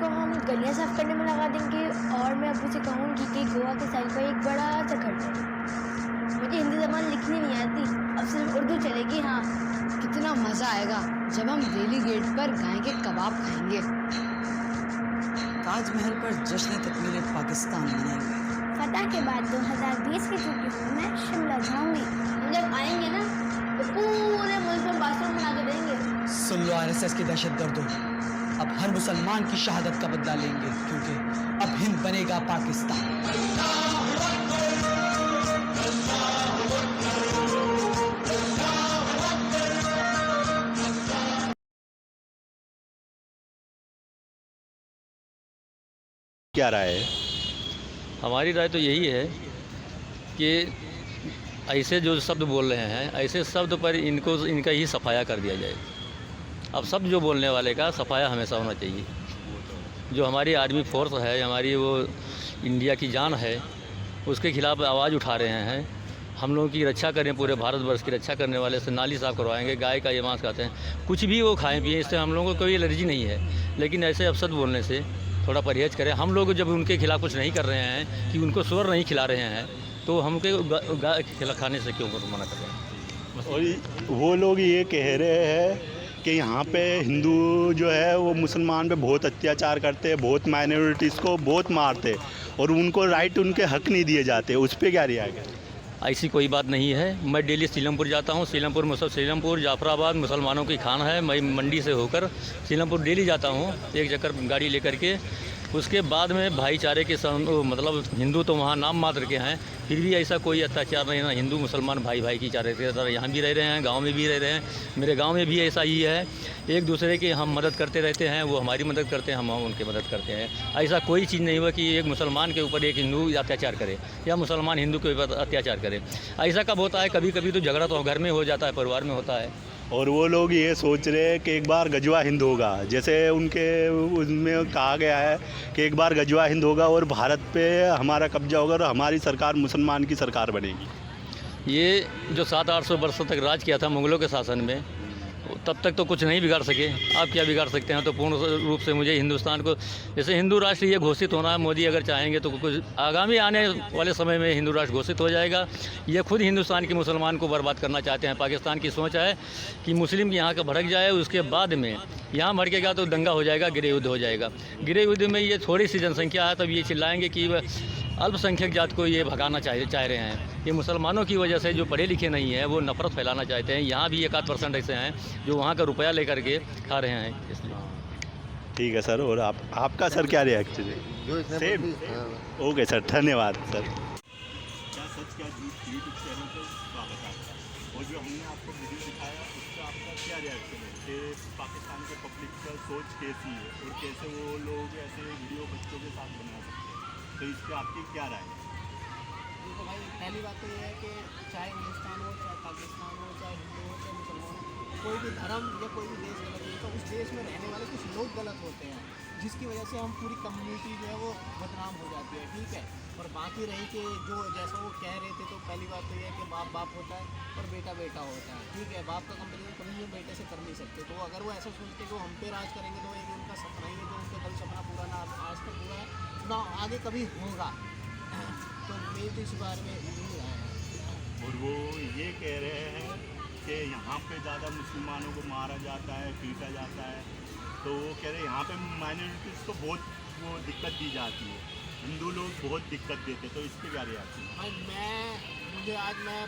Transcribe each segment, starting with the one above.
को हम गलियाँ साफ़ करने में लगा देंगे और मैं अब्बू से कहूँगी कि गोवा के साइड पर एक बड़ा सा घर है। मुझे हिंदी ज़बान लिखनी नहीं आती, अब सिर्फ उर्दू चलेगी। हाँ, कितना मज़ा आएगा जब हम दिल्ली गेट पर गाय के कबाब खाएंगे। ताजमहल पर जश्न तकमील पाकिस्तान मनाएंगे। फतह के बाद 2020 की छुट्टियों में मैं शिमला जाऊँगी। हम जब आएंगे ना तो पूरे मुल्क में बाथरूम बना के देंगे। सुन लो आरएसएस के दहशतगर्दों, अब हर मुसलमान की शहादत का बदला लेंगे, क्योंकि अब हिंद बनेगा पाकिस्तान। क्या राय है? हमारी राय तो यही है कि ऐसे जो शब्द बोल रहे हैं, ऐसे शब्द पर इनका ही सफाया कर दिया जाए। अब शब्द जो बोलने वाले का सफाया हमेशा होना चाहिए। जो हमारी आर्मी फोर्स है, हमारी वो इंडिया की जान है, उसके खिलाफ आवाज़ उठा रहे हैं। हम लोगों की रक्षा करें, पूरे भारतवर्ष की रक्षा करने वाले से नाली साफ़ करवाएंगे। गाय का ये मांस खाते हैं, कुछ भी वो खाएं पिए, इससे हम लोगों को कोई एलर्जी नहीं है। लेकिन ऐसे अपशब्द बोलने से थोड़ा परहेज़ करें। हम लोग जब उनके खिलाफ़ कुछ नहीं कर रहे हैं कि उनको सुअर नहीं खिला रहे हैं, तो हमके गाय खाने से क्यों मना कर रहे हैं? और वो लोग ये कह रहे हैं कि यहाँ पे हिंदू जो है वो मुसलमान पे बहुत अत्याचार करते हैं, बहुत माइनॉरिटीज़ को बहुत मारते हैं और उनको राइट, उनके हक नहीं दिए जाते। उस पर क्या रिएक्ट है? ऐसी कोई बात नहीं है। मैं डेली सीलमपुर जाता हूँ। सीलमपुर जाफराबाद मुसलमानों की खान है। मैं मंडी से होकर सीलमपुर डेली जाता हूँ, एक चक्कर गाड़ी लेकर के। उसके बाद में भाईचारे के मतलब हिंदू तो वहाँ नाम मात्र के हैं, फिर भी ऐसा कोई अत्याचार नहीं है। हिंदू मुसलमान भाई भाई की चारे तरह यहाँ भी रह रहे हैं, गांव में भी रह रहे हैं। मेरे गांव में भी ऐसा ही है, एक दूसरे की हम मदद करते रहते हैं, वो हमारी मदद करते हैं, हम उनकी मदद करते हैं। ऐसा कोई चीज़ नहीं हुआ कि एक मुसलमान के ऊपर एक हिंदू अत्याचार करे या मुसलमान हिंदू के ऊपर अत्याचार करे। ऐसा कब होता है? कभी कभी तो झगड़ा तो घर में हो जाता है, परिवार में होता है। और वो लोग ये सोच रहे हैं कि एक बार गजवा हिंद होगा, जैसे उनके उसमें कहा गया है कि एक बार गजवा हिंद होगा और भारत पे हमारा कब्जा होगा और हमारी सरकार मुसलमान की सरकार बनेगी। ये जो 700-800 वर्षों तक राज किया था मुग़लों के शासन में, तब तक तो कुछ नहीं बिगाड़ सके। आप क्या बिगाड़ सकते हैं? तो पूर्ण रूप से मुझे हिंदुस्तान को जैसे हिंदू राष्ट्र ये घोषित होना है, मोदी अगर चाहेंगे तो कुछ आगामी आने वाले समय में हिंदू राष्ट्र घोषित हो जाएगा। ये खुद हिंदुस्तान के मुसलमान को बर्बाद करना चाहते हैं। पाकिस्तान की सोच है कि मुस्लिम यहाँ का भड़क जाए, उसके बाद में यहाँ भड़केगा तो दंगा हो जाएगा, गृह युद्ध हो जाएगा। गृह युद्ध में ये थोड़ी सी जनसंख्या है, तब ये चिल्लाएंगे कि अल्पसंख्यक जात को ये भगाना चाह रहे हैं। ये मुसलमानों की वजह से जो पढ़े लिखे नहीं हैं वो नफ़रत फैलाना चाहते हैं। यहाँ भी 1-8% ऐसे हैं जो वहाँ का रुपया लेकर के खा रहे हैं, इसलिए। ठीक है सर। और आपका सर क्या रिएक्शन है? सेम। ओके सर, धन्यवाद सर। क्या सच क्या झूठ यूट्यूब चैनल पर स्वागत है आपका। और जो हमने आपको वीडियो दिखाया उसका आपका क्या रिएक्शन है कि पाकिस्तान के पब्लिक का सोच कैसी है और कैसे वो लोग ऐसे वीडियो बच्चों के साथ बना सकते हैं, तो इस पर आपकी क्या राय है? देखो भाई, पहली बात तो ये है कि चाहे हिंदुस्तान हो, चाहे पाकिस्तान हो, चाहे हिंदू हो, चाहे मुसलमान हो, कोई भी धर्म या कोई भी देश गलत नहीं, तो उस देश में रहने वाले कुछ लोग गलत होते हैं, जिसकी वजह से हम पूरी कम्युनिटी जो है वो बदनाम हो जाती है। ठीक है। और बाकी रही कि जो जैसा वो कह रहे थे, तो पहली बात तो ये है कि बाप बाप होता है और बेटा बेटा होता है। ठीक है। बाप का कंपेरिजन कभी भी बेटे से कर नहीं सकते। तो अगर वो ऐसा सोचते कि वो हम पे राज करेंगे, तो एक उनका सपना ही है, जो उनका कभी सपना पूरा ना आज तक हुआ है ना आगे कभी होगा। तो मेरी तो इस बारे में यही राय है। और वो ये कह रहे हैं कि यहाँ पे ज़्यादा मुसलमानों को मारा जाता है, पीटा जाता है, तो वो कह रहे हैं यहाँ पे माइनॉरिटीज़ को बहुत वो दिक्कत दी जाती है, हिंदू लोग बहुत दिक्कत देते, तो इस पर क्या रिएक्शन है? भाई मुझे आज मैं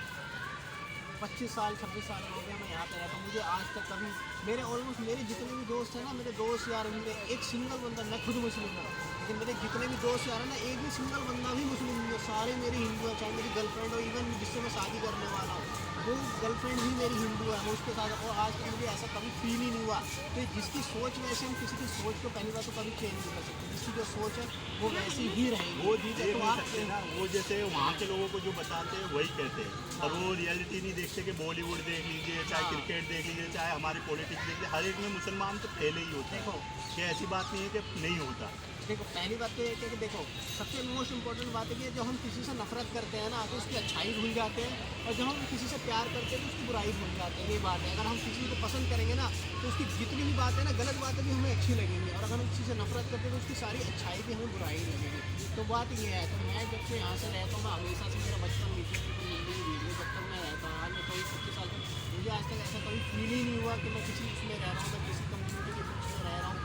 25 साल 26 साल हो गया मैं यहाँ पे रहता हूँ। मुझे आज तक कभी मेरे जितने भी दोस्त हैं ना, मेरे दोस्त यार, मेरे एक सिंगल बंदा, मैं खुद मुस्लिम हूँ, लेकिन मेरे जितने भी दोस्त यार हैं ना, एक भी सिंगल बंदा भी मुस्लिम नहीं है। सारे मेरे हिंदू हैं। चाहे मेरी गर्लफ्रेंड हो, इवन जिससे मैं शादी करने वाला हूँ, वो गर्लफ्रेंड भी मेरी हिंदू है, मैं उसके साथ। और आज तक मुझे ऐसा कभी फील ही नहीं हुआ। तो जिसकी सोच वैसे, हम किसी की सोच को पहली बार तो कभी चेंज नहीं कर सकते। जिसकी जो सोच है वो वैसी ही रहेगी। वो चीज़ तो आप ना, वो जैसे वहाँ के लोगों को जो बताते हैं वही कहते हैं, और वो रियलिटी नहीं देखते कि बॉलीवुड देख लीजिए, चाहे क्रिकेट देख लीजिए, चाहे हमारे पॉलिटिक्स देख लीजिए, हर एक में मुसलमान तो पहले ही होता है। कि ऐसी बात नहीं है कि नहीं होता। देखो, पहली बात तो ये है कि देखो, सबसे मोस्ट इम्पोर्टेंट बात है कि जब हम किसी से नफरत करते हैं ना, तो उसकी अच्छाई भूल जाते हैं, और जब हम किसी से प्यार करते हैं तो उसकी बुराई भूल जाते हैं, ये बात है। अगर हम किसी को पसंद करेंगे ना तो उसकी जितनी भी बातें ना, गलत बातें भी हमें अच्छी लगेंगी, और अगर हम किसी से नफरत करते हैं तो उसकी सारी अच्छाई भी हमें बुराई लगेगी। तो बात ये है। तो मैं जब से यहाँ से रहता हूँ, मैं हमेशा से, मेरा बचपन बीते हिंदी वीडियो जब तक मैं रहता हूँ, आज मैं कभी 25 साल तक, मुझे आज तक ऐसा कभी फील ही नहीं हुआ कि मैं किसी उसमें रह रहा हूँ, मैं किसी कम्युनिटी के बीच में रह रहा हूँ,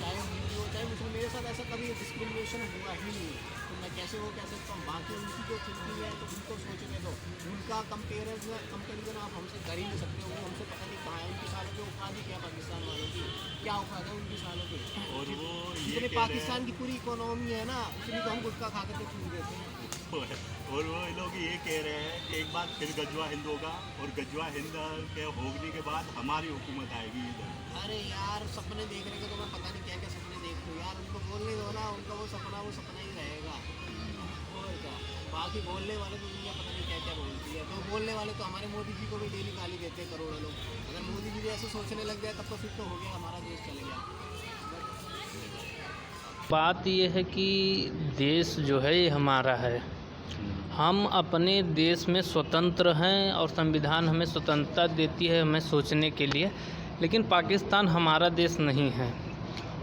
चाहे हिंदू हो चाहे मुस्लिम, मेरे साथ ऐसा कभी डिस्क्रिमिनेशन हुआ ही नहीं। तो मैं कैसे वो कह सकता हूँ, बाकी उनकी जो थिंकिंग है तो उनको सोचने दो, उनका कंपेरिजन आप हमसे कर ही नहीं सकते हो। वो हमसे पता नहीं कहाँ है, उनकी सालों की औकात ही क्या पाकिस्तान वालों की, क्या औकात है उनकी सालों की। और वो जितने पाकिस्तान की पूरी इकोनॉमी है ना, उतनी तो हम गुटखा खा करके छूट देते हैं। और वो लोग ये कह रहे हैं कि एक बार फिर गजवा हिंद होगा, और गजवा हिंद के होने के बाद हमारी हुकूमत आएगी इधर। अरे यार, सपने देखने के तो मैं पता नहीं क्या क्या सपने देख लूँ यार, उनको बोलने दो ना, उनका वो सपना ही रहेगा। और क्या, बाकी बोलने वाले तो दुनिया पता नहीं क्या क्या बोलती है। तो बोलने वाले तो हमारे मोदी जी को भी डेली गाली देते हैं करोड़ों लोग। अगर मोदी जी भी ऐसे सोचने लग जाए तब तो फिर तो हो गया, हमारा देश चले गया। बात ये है कि देश जो है ये हमारा है, हम अपने देश में स्वतंत्र हैं और संविधान हमें स्वतंत्रता देती है हमें सोचने के लिए, लेकिन पाकिस्तान हमारा देश नहीं है।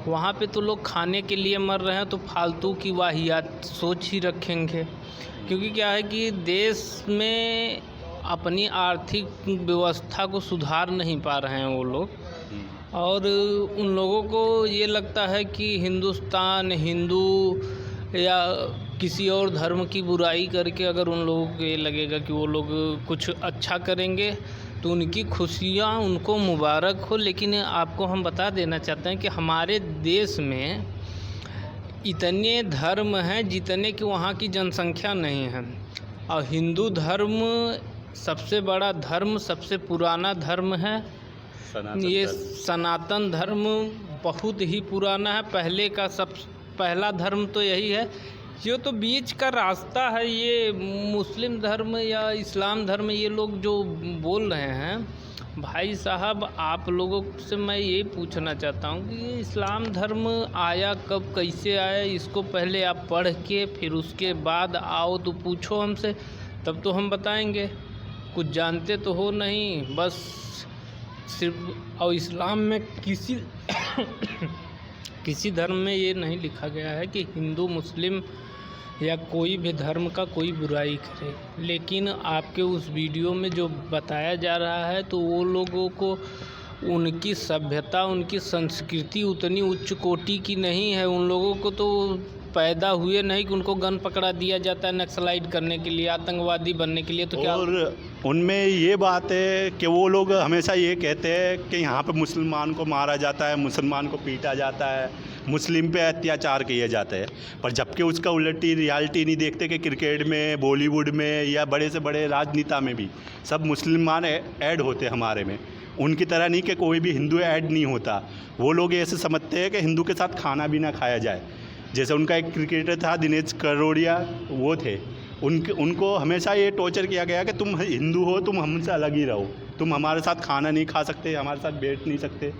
वहाँ पे तो लोग खाने के लिए मर रहे हैं, तो फालतू की वाहियात सोच ही रखेंगे, क्योंकि क्या है कि देश में अपनी आर्थिक व्यवस्था को सुधार नहीं पा रहे हैं वो लोग, और उन लोगों को ये लगता है कि हिंदुस्तान हिंदू या किसी और धर्म की बुराई करके अगर उन लोगों को ये लगेगा कि वो लोग कुछ अच्छा करेंगे तो उनकी खुशियाँ उनको मुबारक हो। लेकिन आपको हम बता देना चाहते हैं कि हमारे देश में इतने धर्म हैं जितने कि वहाँ की जनसंख्या नहीं है, और हिंदू धर्म सबसे बड़ा धर्म, सबसे पुराना धर्म है। ये सनातन धर्म बहुत ही पुराना है, पहले का पहला धर्म तो यही है। ये तो बीच का रास्ता है, ये मुस्लिम धर्म या इस्लाम धर्म ये लोग जो बोल रहे हैं, भाई साहब आप लोगों से मैं ये पूछना चाहता हूँ कि ये इस्लाम धर्म आया कब, कैसे आया, इसको पहले आप पढ़ के फिर उसके बाद आओ तो पूछो हमसे, तब तो हम बताएंगे। कुछ जानते तो हो नहीं, बस सिर्फ। और इस्लाम में किसी धर्म में ये नहीं लिखा गया है कि हिंदू मुस्लिम या कोई भी धर्म का कोई बुराई करे, लेकिन आपके उस वीडियो में जो बताया जा रहा है तो वो लोगों को उनकी सभ्यता, उनकी संस्कृति उतनी उच्च कोटि की नहीं है। उन लोगों को तो पैदा हुए नहीं कि उनको गन पकड़ा दिया जाता है नक्सलाइट करने के लिए, आतंकवादी बनने के लिए। तो क्या और उनमें ये बात है कि वो लोग हमेशा ये कहते हैं कि यहाँ पे मुसलमान को मारा जाता है, मुसलमान को पीटा जाता है, मुस्लिम पे अत्याचार किए जाते हैं, पर जबकि उसका उल्टी रियलिटी नहीं देखते कि क्रिकेट में, बॉलीवुड में या बड़े से बड़े राजनेता में भी सब मुसलमान ऐड होते हैं हमारे में। उनकी तरह नहीं कि कोई भी हिंदू ऐड नहीं होता। वो लोग ऐसे समझते हैं कि हिंदू के साथ खाना भी ना खाया जाए। जैसे उनका एक क्रिकेटर था दिनेश करोड़िया, वो थे, उनको हमेशा ये टॉर्चर किया गया कि तुम हिंदू हो, तुम हमसे अलग ही रहो, तुम हमारे साथ खाना नहीं खा सकते, हमारे साथ बैठ नहीं सकते।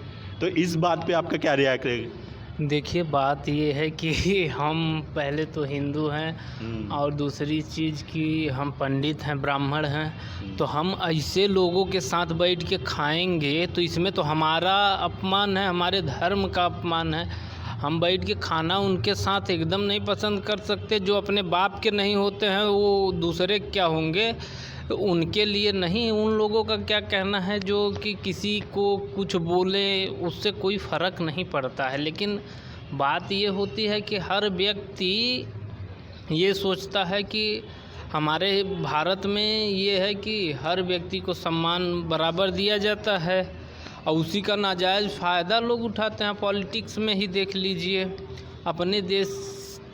तो इस बात पे आपका क्या रिएक्ट है? देखिए, बात ये है कि हम पहले तो हिंदू हैं और दूसरी चीज़ कि हम पंडित हैं, ब्राह्मण हैं, तो हम ऐसे लोगों के साथ बैठ के खाएंगे तो इसमें तो हमारा अपमान है, हमारे धर्म का अपमान है। हम बैठ के खाना उनके साथ एकदम नहीं पसंद कर सकते। जो अपने बाप के नहीं होते हैं वो दूसरे क्या होंगे, उनके लिए नहीं। उन लोगों का क्या कहना है जो कि किसी को कुछ बोले उससे कोई फ़र्क नहीं पड़ता है, लेकिन बात ये होती है कि हर व्यक्ति ये सोचता है कि हमारे भारत में ये है कि हर व्यक्ति को सम्मान बराबर दिया जाता है और उसी का नाजायज़ फ़ायदा लोग उठाते हैं। पॉलिटिक्स में ही देख लीजिए, अपने देश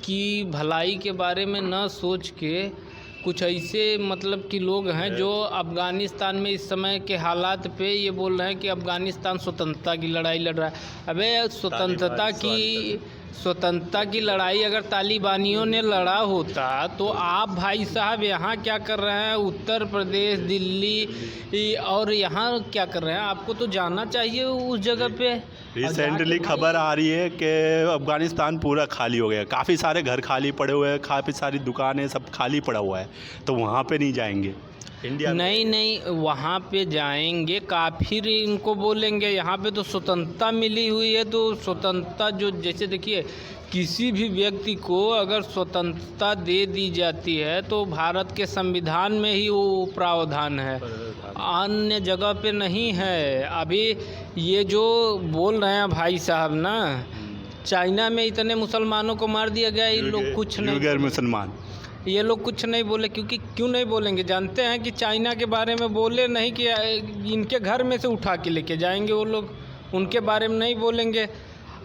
की भलाई के बारे में न सोच के कुछ ऐसे मतलब कि लोग हैं जो अफ़गानिस्तान में इस समय के हालात पे ये बोल रहे हैं कि अफ़गानिस्तान स्वतंत्रता की लड़ाई लड़ रहा है। अबे स्वतंत्रता की लड़ाई अगर तालिबानियों ने लड़ा होता तो आप भाई साहब यहाँ क्या कर रहे हैं, उत्तर प्रदेश, दिल्ली और यहाँ क्या कर रहे हैं? आपको तो जाना चाहिए उस जगह पे। रिसेंटली खबर आ रही है कि अफ़गानिस्तान पूरा खाली हो गया, काफ़ी सारे घर खाली पड़े हुए हैं, काफ़ी सारी दुकानें सब खाली पड़ा हुआ है, तो वहाँ पे नहीं जाएंगे। इंडिया में? नहीं, वहाँ पे जाएंगे काफिर इनको बोलेंगे। यहाँ पे तो स्वतंत्रता मिली हुई है, तो स्वतंत्रता जो जैसे देखिए किसी भी व्यक्ति को अगर स्वतंत्रता दे दी जाती है तो भारत के संविधान में ही वो प्रावधान है, अन्य जगह पे नहीं है। अभी ये जो बोल रहे हैं भाई साहब ना, चाइना में इतने मुसलमानों को मार दिया गया, ये लोग कुछ नहीं, गैर मुसलमान, ये लोग कुछ नहीं बोले। क्योंकि क्यों नहीं बोलेंगे, जानते हैं कि चाइना के बारे में बोले नहीं कि इनके घर में से उठा के लेके जाएंगे वो लोग, उनके बारे में नहीं बोलेंगे।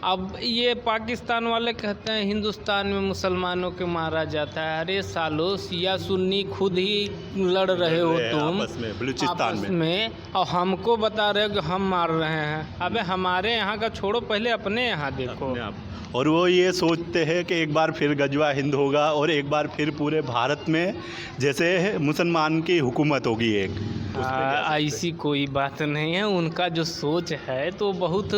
अब ये पाकिस्तान वाले कहते हैं हिंदुस्तान में मुसलमानों को मारा जाता है। अरे सालो, शिया सुन्नी खुद ही लड़ रहे हो तुम आपस में, बलूचिस्तान आपस में। में, और हमको बता रहे हो कि हम मार रहे हैं। अबे हमारे यहाँ का छोड़ो, पहले अपने यहाँ देखो। अपने आप। और वो ये सोचते हैं कि एक बार फिर गजवा हिंद होगा और एक बार फिर पूरे भारत में जैसे मुसलमान की हुकूमत होगी एक। ऐसी कोई बात नहीं है। उनका जो सोच है तो बहुत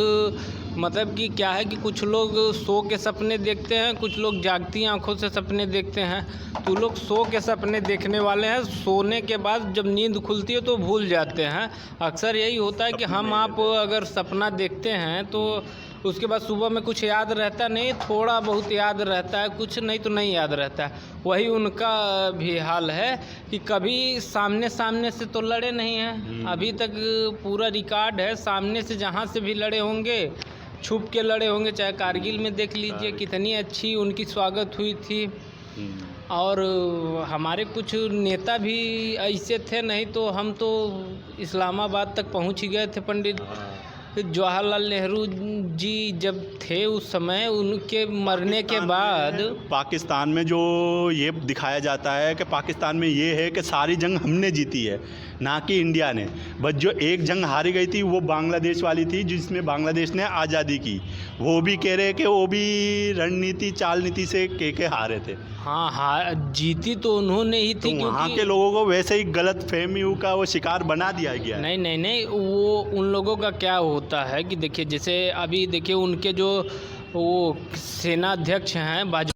मतलब कि क्या है कि कुछ लोग सो के सपने देखते हैं, कुछ लोग जागती आंखों से सपने देखते हैं। तो लोग सो के सपने देखने वाले हैं, सोने के बाद जब नींद खुलती है तो भूल जाते हैं। अक्सर यही होता है कि हम आप अगर सपना देखते हैं तो उसके बाद सुबह में कुछ याद रहता नहीं, थोड़ा बहुत याद रहता है, कुछ नहीं तो नहीं याद रहता है। वही उनका भी हाल है कि कभी सामने से तो लड़े नहीं हैं, अभी तक पूरा रिकॉर्ड है। सामने से जहाँ से भी लड़े होंगे, छुप के लड़े होंगे। चाहे कारगिल में देख लीजिए कितनी अच्छी उनकी स्वागत हुई थी। और हमारे कुछ नेता भी ऐसे थे, नहीं तो हम तो इस्लामाबाद तक पहुँच ही गए थे। पंडित जवाहरलाल नेहरू जी जब थे उस समय, उनके मरने के बाद पाकिस्तान में जो ये दिखाया जाता है कि पाकिस्तान में ये है कि सारी जंग हमने जीती है, ना कि इंडिया ने। बस जो एक जंग हारी गई थी वो बांग्लादेश वाली थी, जिसमें बांग्लादेश ने आज़ादी की। वो भी कह रहे हैं कि वो भी रणनीति चाल नीति से के हारे थे। हाँ, जीती तो उन्होंने ही थी। तो वहाँ के लोगों को वैसे ही गलत फहमियों का वो शिकार बना दिया गया। नहीं, वो उन लोगों का क्या होता है कि देखिए, जैसे अभी देखिए उनके जो वो सेना अध्यक्ष हैं बाजवा